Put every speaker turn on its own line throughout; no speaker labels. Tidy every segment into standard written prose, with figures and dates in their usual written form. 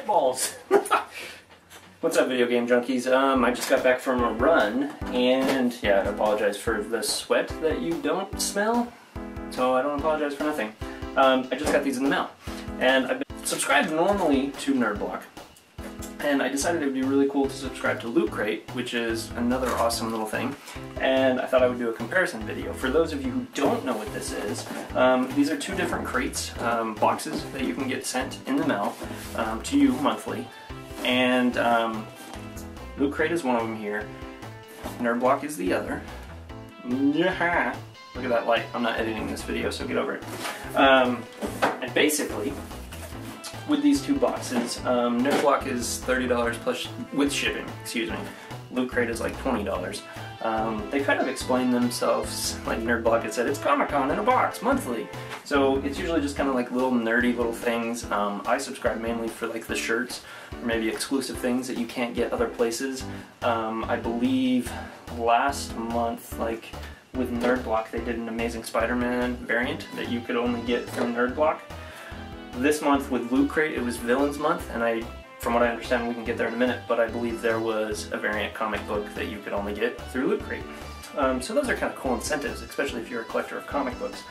spitballs. What's up, video game junkies? I just got back from a run, and yeah, I apologize for the sweat that you don't smell, so I don't apologize for nothing. I just got these in the mail, and I've been subscribed normally to NerdBlock, and I decided it would be really cool to subscribe to Loot Crate, which is another awesome little thing, and I thought I would do a comparison video. For those of you who don't know what this is, these are two different crates, boxes that you can get sent in the mail to you monthly. And Loot Crate is one of them here. NerdBlock is the other. Yeah. Look at that light. I'm not editing this video, so get over it. And basically, with these two boxes, NerdBlock is $30 plus with shipping. Excuse me. Loot Crate is like $20. They kind of explain themselves, like NerdBlock had said, it's Comic-Con in a box, monthly. So it's usually just kind of like little nerdy little things. I subscribe mainly for like the shirts, or maybe exclusive things that you can't get other places. I believe last month, like with NerdBlock, they did an Amazing Spider-Man variant that you could only get from NerdBlock. This month with Loot Crate, it was Villains Month, and from what I understand, we can get there in a minute, but I believe there was a variant comic book that you could only get through Loot Crate. So those are kind of cool incentives, especially if you're a collector of comic books.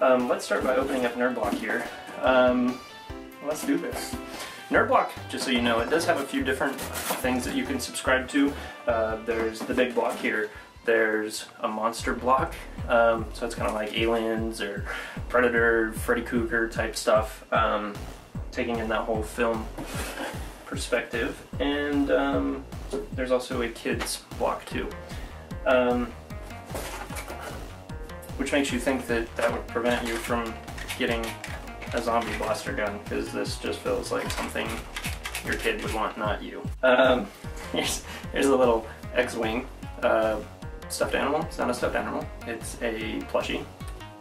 Let's start by opening up NerdBlock here. Let's do this. NerdBlock, just so you know, it does have a few different things that you can subscribe to. There's the big block here. There's a monster block, so it's kind of like Aliens or Predator, Freddy Krueger type stuff, taking in that whole film perspective. And there's also a kids block too, which makes you think that that would prevent you from getting a zombie blaster gun, because this just feels like something your kid would want, not you. Here's a little X-Wing stuffed animal. It's not a stuffed animal, it's a plushie.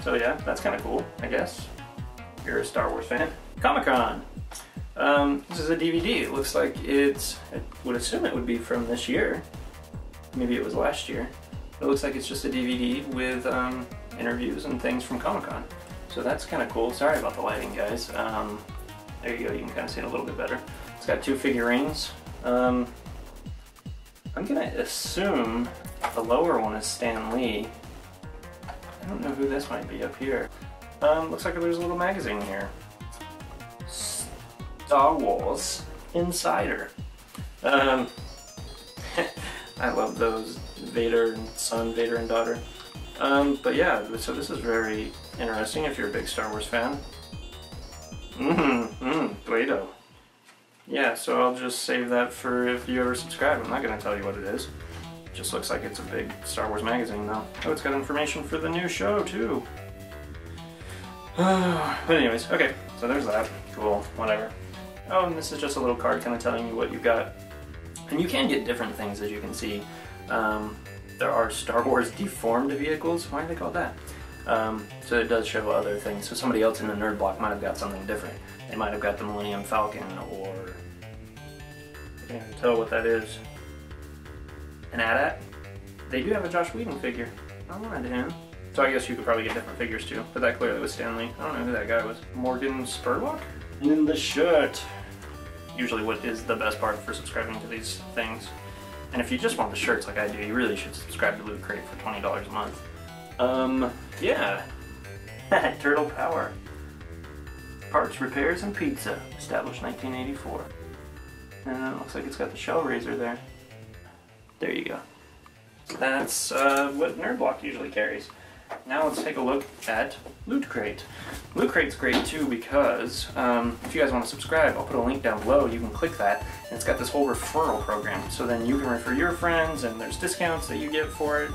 So yeah, that's kind of cool, I guess. If you're a Star Wars fan. Comic-Con! This is a DVD. It looks like I would assume it would be from this year. Maybe it was last year. It looks like it's just a DVD with interviews and things from Comic-Con. So that's kind of cool. Sorry about the lighting, guys. There you go, you can kind of see it a little bit better. It's got two figurines. I'm gonna assume the lower one is Stan Lee. I don't know who this might be up here. Looks like there's a little magazine here. Star Wars Insider. I love those Vader and son, Vader and daughter. But yeah, so this is very interesting if you're a big Star Wars fan. Play-Doh. Yeah, so I'll just save that for if you ever subscribe. I'm not going to tell you what it is. It just looks like it's a big Star Wars magazine though. Oh, it's got information for the new show too. But anyways, okay, so there's that. Cool, whatever. Oh, and this is just a little card kind of telling you what you got. And you can get different things, as you can see. There are Star Wars deformed vehicles. Why are they called that? So it does show other things. So somebody else in the NerdBlock might have got something different. They might have got the Millennium Falcon, or I can't even tell what that is. An AT-AT? They do have a Joss Whedon figure. I wanted him. So I guess you could probably get different figures too, but that clearly was Stan Lee. I don't know who that guy was. Morgan Spurlock? And then the shirt. Usually what is the best part for subscribing to these things. And if you just want the shirts like I do, you really should subscribe to Loot Crate for $20 a month. Yeah. Turtle Power. Parts, repairs, and pizza. Established 1984. And it looks like it's got the shell razor there. There you go. That's what NerdBlock usually carries. Now let's take a look at Loot Crate. Loot Crate's great too because if you guys want to subscribe, I'll put a link down below. You can click that, and it's got this whole referral program. So then you can refer your friends, and there's discounts that you get for it.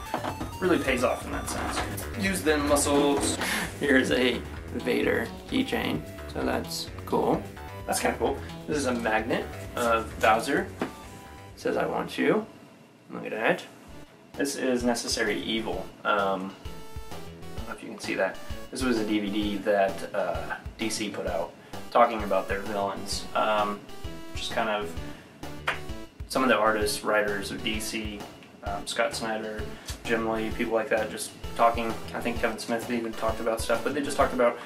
Really pays off in that sense. Use them muscles. Here's a Vader keychain, so that's cool. That's kind of cool. This is a magnet of Bowser. It says, "I want you." Look at that. This is Necessary Evil. I don't know if you can see that. This was a DVD that DC put out talking about their villains. Just kind of some of the artists, writers of DC, Scott Snyder, Jim Lee, people like that, just talking. I think Kevin Smith even talked about stuff, but they just talked about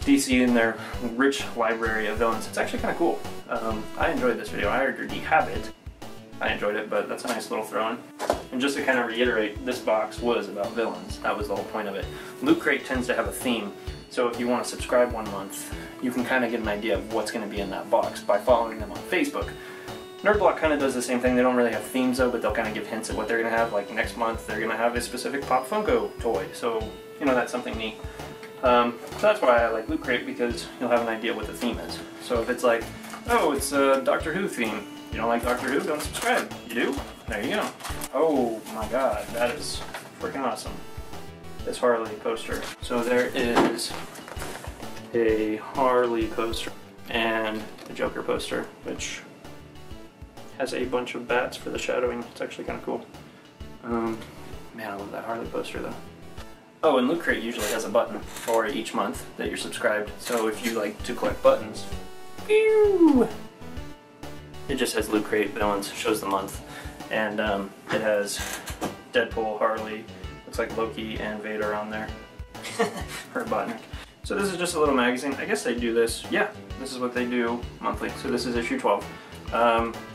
DC and their rich library of villains. It's actually kind of cool. I enjoyed this video. I already have it. I enjoyed it, but that's a nice little throw-in. And just to kind of reiterate, this box was about villains. That was the whole point of it. Loot Crate tends to have a theme, so if you want to subscribe 1 month, you can kind of get an idea of what's going to be in that box by following them on Facebook. NerdBlock kind of does the same thing. They don't really have themes though, but they'll kind of give hints at what they're going to have. Like next month, they're going to have a specific Pop Funko toy, so you know, that's something neat. So that's why I like Loot Crate, because you'll have an idea what the theme is. So if it's like, oh, it's a Doctor Who theme. You don't like Doctor Who? Don't subscribe. You do? There you go. Oh my god, that is freaking awesome. This Harley poster. So there is a Harley poster and a Joker poster, which has a bunch of bats for the shadowing. It's actually kind of cool. Man, I love that Harley poster though. Oh, and Loot Crate usually has a button for each month that you're subscribed. So if you like to collect buttons, pew! It just has Loot Crate villains, shows the month, and it has Deadpool, Harley, looks like Loki and Vader on there. Robotnik. So this is just a little magazine. I guess they do this. Yeah, this is what they do monthly. So this is issue 12.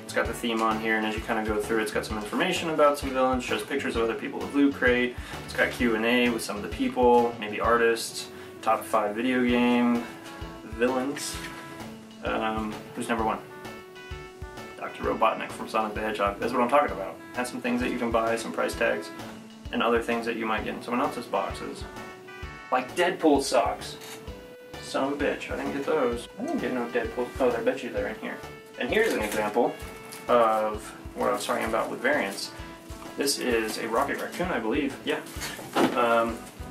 It's got the theme on here, and as you kind of go through, it's got some information about some villains, shows pictures of other people with Loot Crate. It's got Q&A with some of the people, maybe artists, top 5 video game villains. Who's number 1? Dr. Robotnik from Sonic the Hedgehog. That's what I'm talking about. Has some things that you can buy, some price tags, and other things that you might get in someone else's boxes. Like Deadpool socks. Son of a bitch, I didn't get those. I didn't get no Deadpool. Oh, I bet you they're in here. And here's an example of what I was talking about with variants. This is a Rocket Raccoon, I believe. Yeah.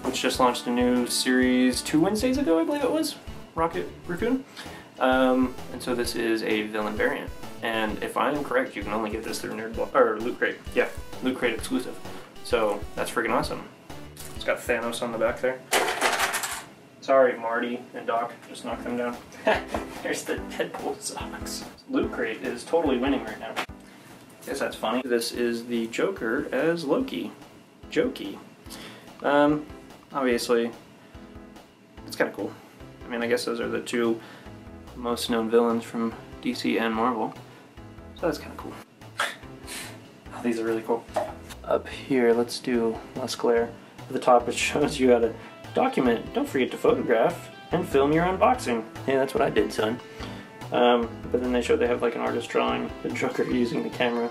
Which just launched a new series 2 Wednesdays ago, I believe it was. Rocket Raccoon. And so this is a villain variant. And if I'm correct, you can only get this through NerdBlock or Loot Crate. Yeah, Loot Crate exclusive. So that's freaking awesome. It's got Thanos on the back there. Sorry, Marty and Doc, just knocked them down. There's the Deadpool socks. Loot Crate is totally winning right now. Guess that's funny. This is the Joker as Loki. Jokey. Obviously, it's kind of cool. I mean, I guess those are the 2 most known villains from DC and Marvel. So that's kind of cool. Oh, these are really cool. Up here, let's do less glare. At the top, it shows you how to document. Don't forget to photograph and film your unboxing. Yeah, that's what I did, son. But then they show they have like an artist drawing the Joker using the camera.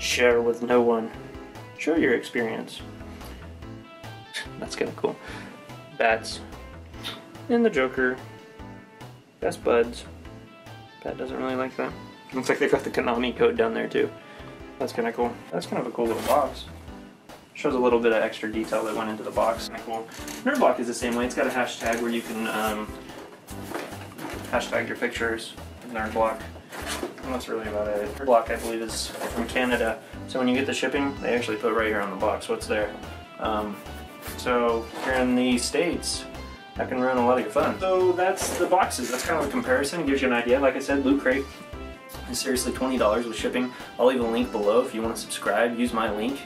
Share with no one. Show your experience. That's kind of cool. Bats. And the Joker. Best buds. Bat doesn't really like that. Looks like they got the Konami code down there too. That's kind of cool. That's kind of a cool little box. Shows a little bit of extra detail that went into the box. Kind of cool. NerdBlock is the same way. It's got a hashtag where you can hashtag your pictures. NerdBlock. And that's really about it. NerdBlock, I believe, is from Canada. So when you get the shipping, they actually put right here on the box what's there. So if you're in the States, that can ruin a lot of your fun. So that's the boxes. That's kind of a comparison. It gives you an idea. Like I said, Loot Crate is seriously $20 with shipping. I'll leave a link below if you want to subscribe. Use my link.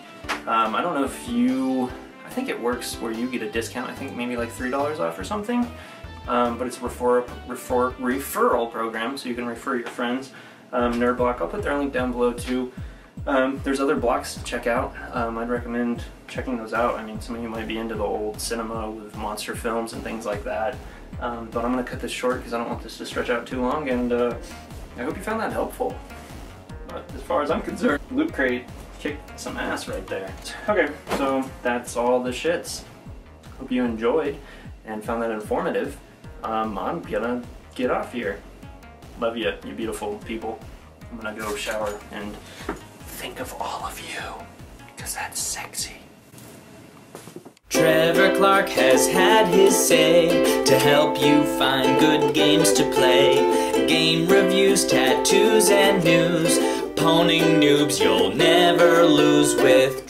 I don't know if you... I think it works where you get a discount. I think maybe like $3 off or something. But it's a referral program, so you can refer your friends. NerdBlock, I'll put their link down below too. There's other blocks to check out. I'd recommend checking those out. I mean, some of you might be into the old cinema with monster films and things like that. But I'm going to cut this short because I don't want this to stretch out too long, and I hope you found that helpful. But as far as I'm concerned, Loot Crate kicked some ass right there. Okay, so that's all the shits. Hope you enjoyed and found that informative. I'm gonna get off here. Love you, you beautiful people. I'm gonna go shower and think of all of you, because that's sexy.
Trevor Clark has had his say to help you find good games to play. Game reviews, tattoos, and news. Pwning noobs you'll never lose with